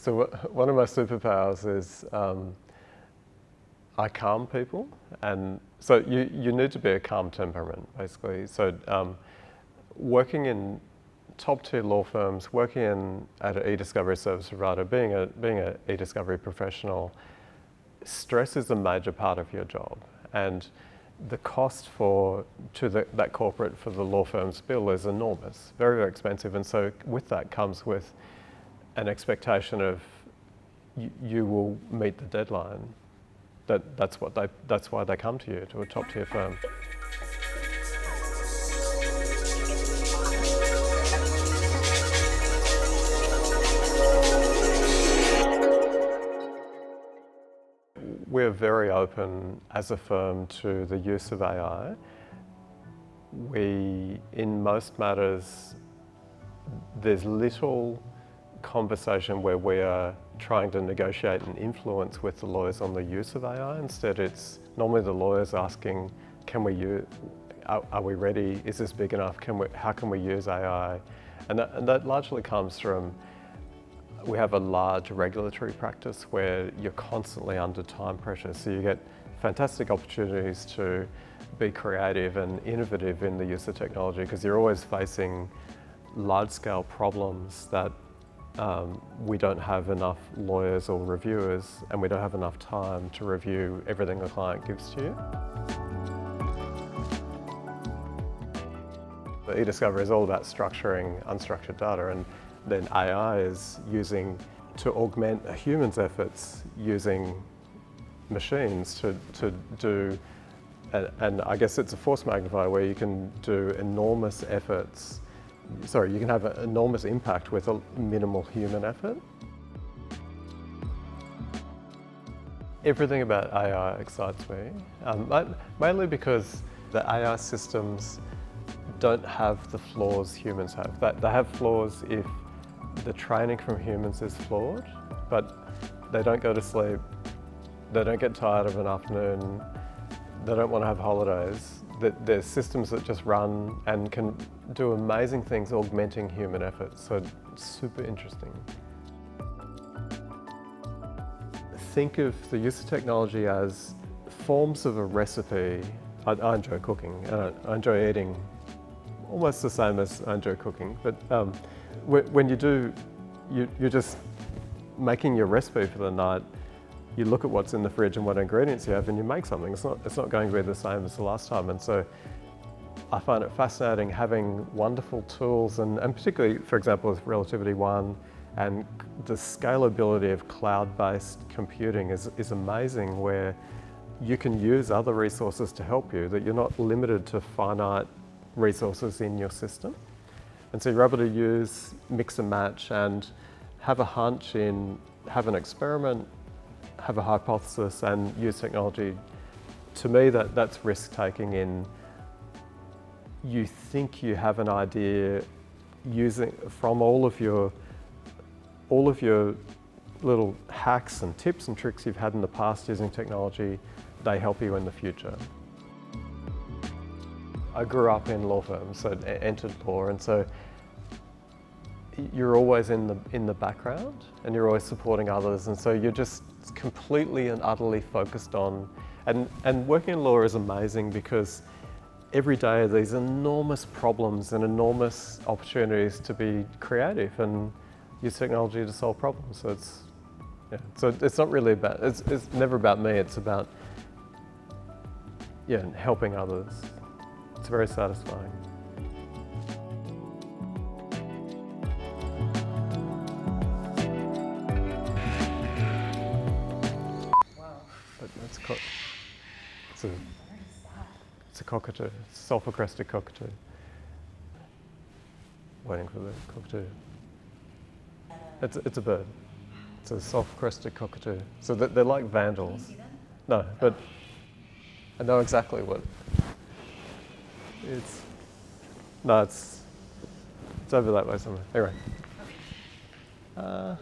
So one of my superpowers is I calm people, and so you need to be a calm temperament, basically. So working in top-tier law firms, working at an e-discovery service provider, being an e-discovery professional, stress is a major part of your job, and the cost that corporate for the law firm's bill is enormous, very, very expensive, and so with that comes with an expectation of you will meet the deadline. That's why they come to you, to a top-tier firm. We're very open as a firm to the use of AI. In most matters, there's little conversation where we are trying to negotiate and influence with the lawyers on the use of AI. Instead, it's normally the lawyers asking, are we ready? Is this big enough? How can we use AI? And that largely comes from, we have a large regulatory practice where you're constantly under time pressure. So you get fantastic opportunities to be creative and innovative in the use of technology, because you're always facing large-scale problems that we don't have enough lawyers or reviewers, and we don't have enough time to review everything the client gives to you. The e-discovery is all about structuring unstructured data, and then AI is using to augment a human's efforts using machines to do, and I guess it's a force magnifier where you can do enormous efforts. Sorry, you can have an enormous impact with a minimal human effort. Everything about AI excites me, mainly because the AI systems don't have the flaws humans have. They have flaws if the training from humans is flawed, but they don't go to sleep, they don't get tired of an afternoon, they don't want to have holidays. There's systems that just run and can do amazing things augmenting human effort, so it's super interesting. Think of the use of technology as forms of a recipe. I enjoy cooking, and I enjoy eating almost the same as I enjoy cooking, but when you do, you're just making your recipe for the night. You look at what's in the fridge and what ingredients you have, and you make something. It's not going to be the same as the last time. And so I find it fascinating having wonderful tools, and particularly, for example, with Relativity 1, and the scalability of cloud-based computing is amazing, where you can use other resources to help you, that you're not limited to finite resources in your system. And so you're able to mix and match and have a hunch have an experiment, have a hypothesis, and use technology. To me, that's risk-taking in, you think you have an idea using from all of your little hacks and tips and tricks you've had in the past using technology, they help you in the future. I grew up in law firms, so entered law, and so you're always in the background, and you're always supporting others, and so you're just completely and utterly focused on, and working in law is amazing because every day are these enormous problems and enormous opportunities to be creative and use technology to solve problems. So it's not really about, it's never about me, it's about helping others. It's very satisfying. Wow. It's a cockatoo, sulfur-crested cockatoo. Waiting for the cockatoo. It's a bird. It's a sulfur-crested cockatoo. So they're like vandals. Can you see them? No, but I know exactly what it's. No, it's over that way somewhere. Anyway. Okay.